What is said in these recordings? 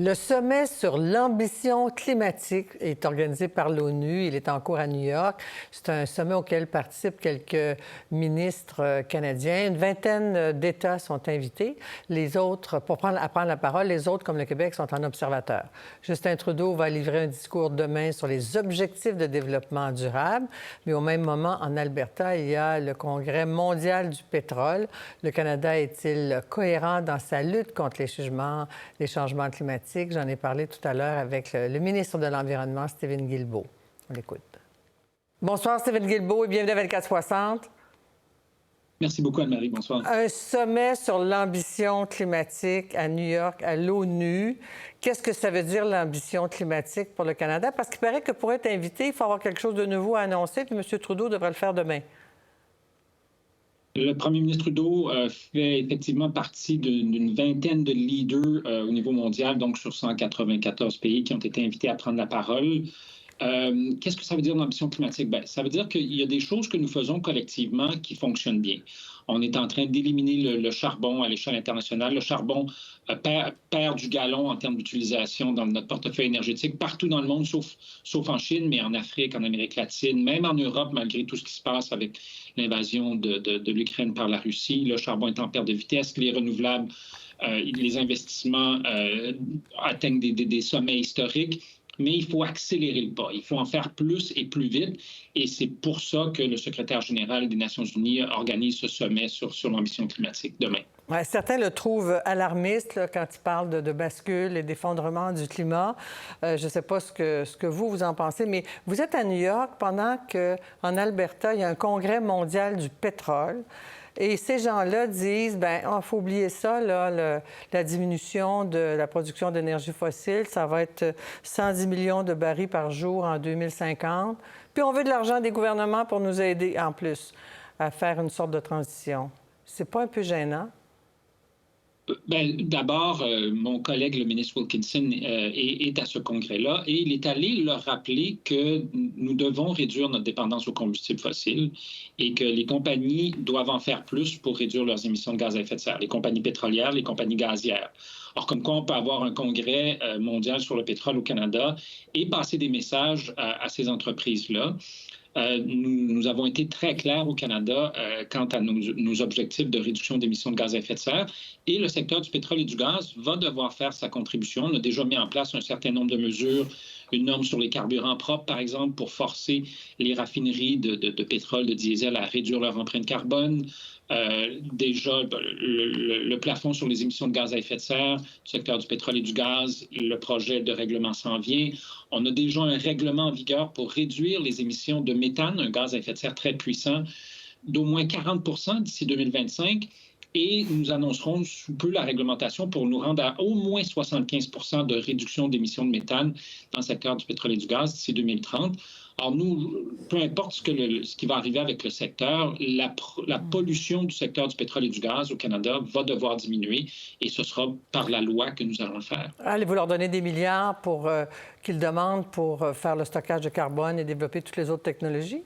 Le sommet sur l'ambition climatique est organisé par l'ONU. Il est en cours à New York. C'est un sommet auquel participent quelques ministres canadiens. Une vingtaine d'États sont invités. Les autres, pour prendre la parole, les autres, comme le Québec, sont en observateur. Justin Trudeau va livrer un discours demain sur les objectifs de développement durable. Mais au même moment, en Alberta, il y a le Congrès mondial du pétrole. Le Canada est-il cohérent dans sa lutte contre les changements climatiques? J'en ai parlé tout à l'heure avec le ministre de l'Environnement, Steven Guilbeault. On l'écoute. Bonsoir, Steven Guilbeault, et bienvenue à 2460. Merci beaucoup, Anne-Marie. Bonsoir. Un sommet sur l'ambition climatique à New York, à l'ONU. Qu'est-ce que ça veut dire, l'ambition climatique pour le Canada? Parce qu'il paraît que pour être invité, il faut avoir quelque chose de nouveau à annoncer, puis M. Trudeau devrait le faire demain. Le premier ministre Trudeau fait effectivement partie d'une vingtaine de leaders au niveau mondial, donc sur 194 pays qui ont été invités à prendre la parole. Qu'est-ce que ça veut dire l'ambition climatique? Bien, ça veut dire qu'il y a des choses que nous faisons collectivement qui fonctionnent bien. On est en train d'éliminer le charbon à l'échelle internationale. Le charbon perd du galon en termes d'utilisation dans notre portefeuille énergétique partout dans le monde, sauf en Chine, mais en Afrique, en Amérique latine, même en Europe, malgré tout ce qui se passe avec l'invasion de l'Ukraine par la Russie. Le charbon est en perte de vitesse. Les renouvelables, les investissements atteignent des sommets historiques. Mais il faut accélérer le pas. Il faut en faire plus et plus vite. Et c'est pour ça que le secrétaire général des Nations unies organise ce sommet sur l'ambition climatique demain. Ouais, certains le trouvent alarmiste là, quand il parle de bascule et d'effondrement du climat. Je ne sais pas ce que vous en pensez, mais vous êtes à New York pendant qu'en Alberta, il y a un congrès mondial du pétrole. Et ces gens-là disent, bien, il faut oublier ça, là, la diminution de la production d'énergie fossile, ça va être 110 millions de barils par jour en 2050. Puis on veut de l'argent des gouvernements pour nous aider, en plus, à faire une sorte de transition. C'est pas un peu gênant? Bien, d'abord, mon collègue, le ministre Wilkinson, est à ce congrès-là et il est allé leur rappeler que nous devons réduire notre dépendance aux combustibles fossiles et que les compagnies doivent en faire plus pour réduire leurs émissions de gaz à effet de serre, les compagnies pétrolières, les compagnies gazières. Or, comme quoi on peut avoir un congrès mondial sur le pétrole au Canada et passer des messages à ces entreprises-là. Nous avons été très clairs au Canada quant à nos objectifs de réduction d'émissions de gaz à effet de serre et le secteur du pétrole et du gaz va devoir faire sa contribution. On a déjà mis en place un certain nombre de mesures, une norme sur les carburants propres, par exemple, pour forcer les raffineries de pétrole, de diesel à réduire leur empreinte carbone. Déjà, le plafond sur les émissions de gaz à effet de serre, du secteur du pétrole et du gaz, le projet de règlement s'en vient. On a déjà un règlement en vigueur pour réduire les émissions de méthane, un gaz à effet de serre très puissant, d'au moins 40 d'ici 2025. Et nous annoncerons sous peu la réglementation pour nous rendre à au moins 75 de réduction d'émissions de méthane dans le secteur du pétrole et du gaz d'ici 2030. Alors nous, peu importe ce qui va arriver avec le secteur, la pollution du secteur du pétrole et du gaz au Canada va devoir diminuer et ce sera par la loi que nous allons le faire. Allez-vous leur donner des milliards pour qu'ils demandent pour faire le stockage de carbone et développer toutes les autres technologies?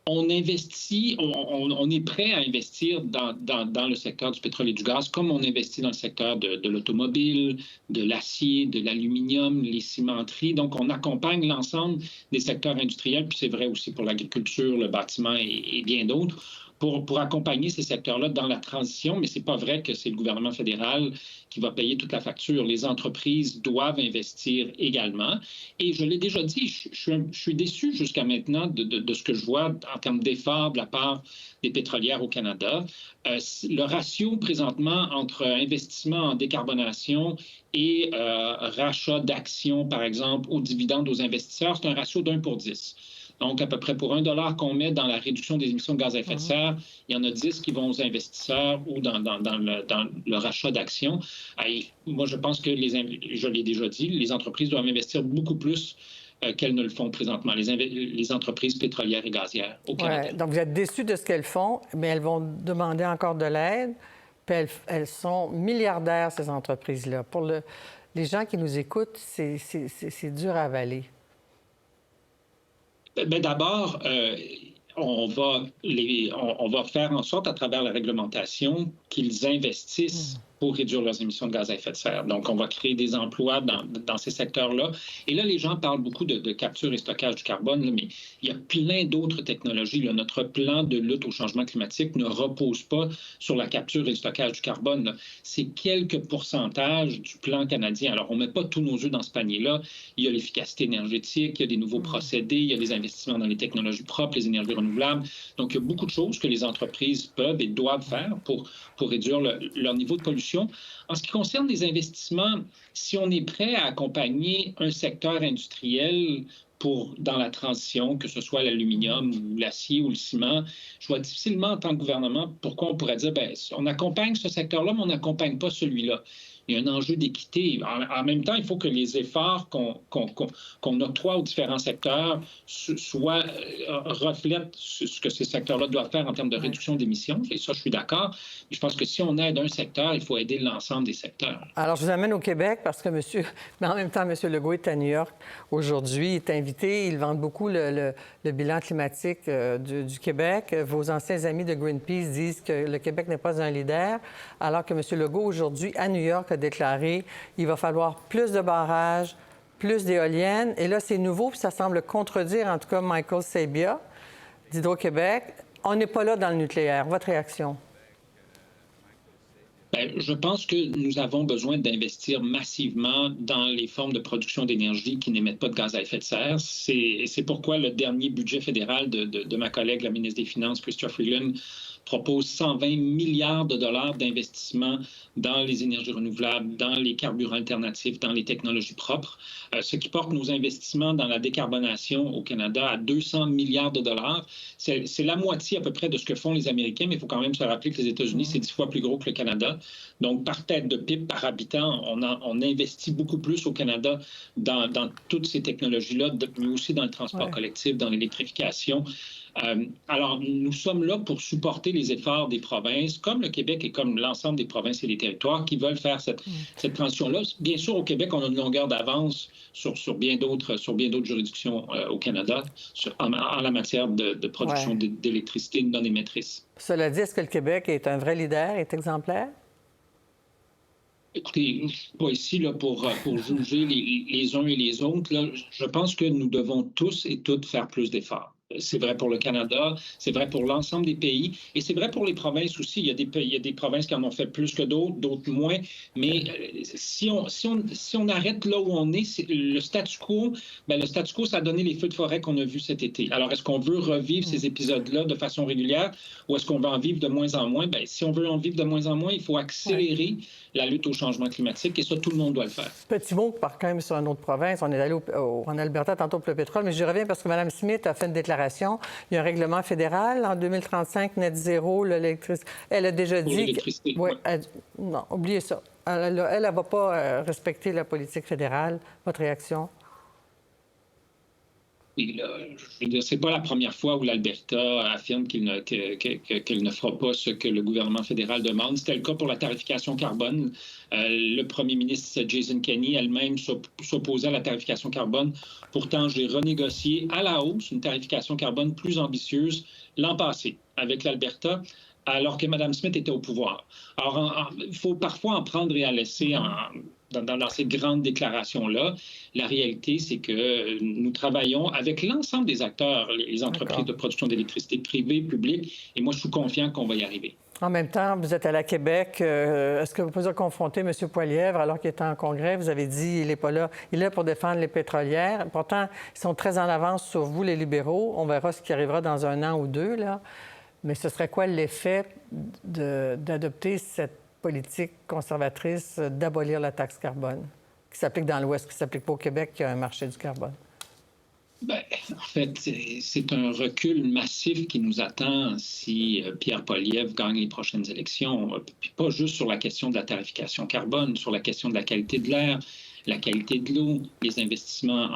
On investit, on est prêt à investir dans le secteur du pétrole et du gaz, comme on investit dans le secteur de l'automobile, de l'acier, de l'aluminium, les cimenteries. Donc, on accompagne l'ensemble des secteurs industriels, puis c'est vrai aussi pour l'agriculture, le bâtiment et bien d'autres, pour accompagner ces secteurs-là dans la transition, mais ce n'est pas vrai que c'est le gouvernement fédéral qui va payer toute la facture. Les entreprises doivent investir également. Et je l'ai déjà dit, je suis déçu jusqu'à maintenant de ce que je vois en termes d'efforts de la part des pétrolières au Canada. Le ratio présentement entre investissement en décarbonation et rachat d'actions, par exemple, aux dividendes aux investisseurs, c'est un ratio d'1 pour 10. Donc, à peu près pour $1 qu'on met dans la réduction des émissions de gaz à effet de serre, il y en a 10 qui vont aux investisseurs ou dans le rachat d'actions. Moi, je pense que, je l'ai déjà dit, les entreprises doivent investir beaucoup plus qu'elles ne le font présentement, les entreprises pétrolières et gazières au Canada. Ouais, donc, vous êtes déçus de ce qu'elles font, mais elles vont demander encore de l'aide. Puis elles sont milliardaires, ces entreprises-là. Pour les gens qui nous écoutent, c'est dur à avaler. Bien, d'abord, on va faire en sorte, à travers la réglementation, qu'ils investissent pour réduire leurs émissions de gaz à effet de serre. Donc, on va créer des emplois dans ces secteurs-là. Et là, les gens parlent beaucoup de capture et stockage du carbone, là, mais il y a plein d'autres technologies. Là. Notre plan de lutte au changement climatique ne repose pas sur la capture et le stockage du carbone. Là. C'est quelques pourcentages du plan canadien. Alors, on ne met pas tous nos œufs dans ce panier-là. Il y a l'efficacité énergétique, il y a des nouveaux procédés, il y a des investissements dans les technologies propres, les énergies renouvelables. Donc, il y a beaucoup de choses que les entreprises peuvent et doivent faire pour réduire leur niveau de pollution. En ce qui concerne les investissements, si on est prêt à accompagner un secteur industriel dans la transition, que ce soit l'aluminium ou l'acier ou le ciment, je vois difficilement en tant que gouvernement pourquoi on pourrait dire on accompagne ce secteur-là, mais on n'accompagne pas celui-là. Il y a un enjeu d'équité. En même temps, il faut que les efforts qu'on octroie aux différents secteurs reflètent ce que ces secteurs-là doivent faire en termes de réduction d'émissions. Et ça, je suis d'accord. Mais je pense que si on aide un secteur, il faut aider l'ensemble des secteurs. Alors, je vous amène au Québec parce que mais en même temps, M. Legault est à New York aujourd'hui. Il est invité. Il vante beaucoup le bilan climatique du Québec. Vos anciens amis de Greenpeace disent que le Québec n'est pas un leader, alors que M. Legault, aujourd'hui, à New York, a déclaré qu'il va falloir plus de barrages, plus d'éoliennes. Et là, c'est nouveau, puis ça semble contredire, en tout cas, Michael Sabia d'Hydro-Québec. On n'est pas là dans le nucléaire. Votre réaction? Bien, je pense que nous avons besoin d'investir massivement dans les formes de production d'énergie qui n'émettent pas de gaz à effet de serre. C'est pourquoi le dernier budget fédéral de ma collègue, la ministre des Finances, Chrystia Freeland, propose 120 milliards de dollars d'investissement dans les énergies renouvelables, dans les carburants alternatifs, dans les technologies propres, ce qui porte nos investissements dans la décarbonation au Canada à 200 milliards de dollars. C'est la moitié à peu près de ce que font les Américains, mais il faut quand même se rappeler que les États-Unis, c'est 10 fois plus gros que le Canada. Donc, par tête de PIB, par habitant, on investit beaucoup plus au Canada dans toutes ces technologies-là, mais aussi dans le transport collectif, dans l'électrification. Alors, nous sommes là pour supporter les efforts des provinces, comme le Québec et comme l'ensemble des provinces et des territoires qui veulent faire cette transition-là. Bien sûr, au Québec, on a une longueur d'avance sur bien d'autres juridictions au Canada en la matière de production d'électricité non émettrice. Cela dit, est-ce que le Québec est un vrai leader, est exemplaire? Écoutez, je ne suis pas ici là, pour juger les uns et les autres. Là. Je pense que nous devons tous et toutes faire plus d'efforts. C'est vrai pour le Canada, c'est vrai pour l'ensemble des pays et c'est vrai pour les provinces aussi. Il y a des provinces qui en ont fait plus que d'autres moins. Mais si on arrête là où on est, le statu quo, le statu quo, ça a donné les feux de forêt qu'on a vus cet été. Alors, est-ce qu'on veut revivre ces épisodes-là de façon régulière ou est-ce qu'on va en vivre de moins en moins? Si on veut en vivre de moins en moins, il faut accélérer la lutte au changement climatique et ça, tout le monde doit le faire. Petit mot quand même sur une autre province. On est allé en Alberta tantôt pour le pétrole, mais je reviens parce que Mme Smith a fait une déclaration. Il y a un règlement fédéral en 2035, net zéro, l'électricité. Elle a déjà dit... Non, oubliez ça. Elle ne va pas respecter la politique fédérale. Votre réaction? Ce n'est pas la première fois où l'Alberta affirme qu'elle ne fera pas ce que le gouvernement fédéral demande. C'était le cas pour la tarification carbone. Le premier ministre Jason Kenney elle-même s'opposait à la tarification carbone. Pourtant, j'ai renégocié à la hausse une tarification carbone plus ambitieuse l'an passé avec l'Alberta, alors que Mme Smith était au pouvoir. Alors, il faut parfois en prendre et en laisser dans ces grandes déclarations-là. La réalité, c'est que nous travaillons avec l'ensemble des acteurs, les entreprises de production d'électricité privées, publiques, et moi, je suis confiant qu'on va y arriver. En même temps, vous êtes allé à Québec. Est-ce que vous pouvez confronter M. Poilievre alors qu'il était en congrès? Vous avez dit qu'il n'est pas là. Il est là pour défendre les pétrolières. Pourtant, ils sont très en avance sur vous, les libéraux. On verra ce qui arrivera dans 1 an ou 2, là. Mais ce serait quoi l'effet d'adopter cette politique conservatrice d'abolir la taxe carbone qui s'applique dans l'Ouest, qui ne s'applique pas au Québec, qui a un marché du carbone? En fait, c'est un recul massif qui nous attend si Pierre Poilievre gagne les prochaines élections. Puis pas juste sur la question de la tarification carbone, sur la question de la qualité de l'air. la qualité de l'eau, les investissements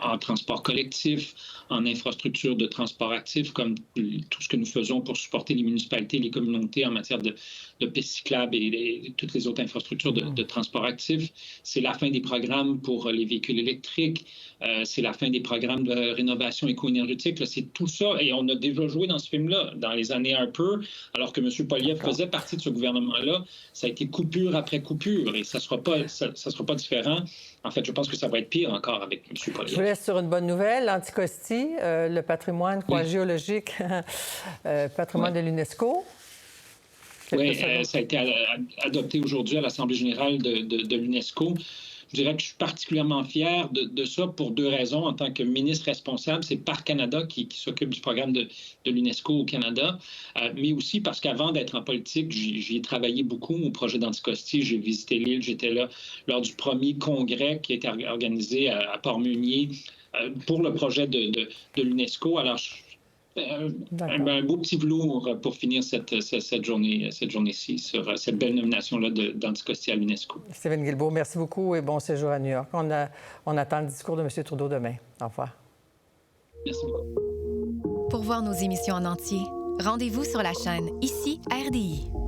en transport collectif, en infrastructures de transport actif, comme tout ce que nous faisons pour supporter les municipalités, les communautés en matière de pistes cyclables et toutes les autres infrastructures de transport actif. C'est la fin des programmes pour les véhicules électriques. C'est la fin des programmes de rénovation éco-énergétique. C'est tout ça. Et on a déjà joué dans ce film-là, dans les années Harper, alors que M. Poilievre faisait partie de ce gouvernement-là. Ça a été coupure après coupure et ça ne sera pas différent. En fait, je pense que ça va être pire encore avec M. Poilievre. Je vous laisse sur une bonne nouvelle. L'Anticosti, le patrimoine géologique, patrimoine de l'UNESCO. Oui, ça a été adopté aujourd'hui à l'Assemblée générale de l'UNESCO. Je dirais que je suis particulièrement fier de ça pour 2 raisons. En tant que ministre responsable, c'est Parcs Canada qui s'occupe du programme de l'UNESCO au Canada, mais aussi parce qu'avant d'être en politique, j'y ai travaillé beaucoup au projet d'Anticosti. J'ai visité l'île, j'étais là lors du premier congrès qui a été organisé à Port-Meunier pour le projet de l'UNESCO. Alors, un beau petit velours pour finir cette journée-ci sur cette belle nomination-là d'Anticosti à l'UNESCO. Stephen Guilbeault, merci beaucoup et bon séjour à New York. On attend le discours de M. Trudeau demain. Au revoir. Merci beaucoup. Pour voir nos émissions en entier, rendez-vous sur la chaîne ICI RDI.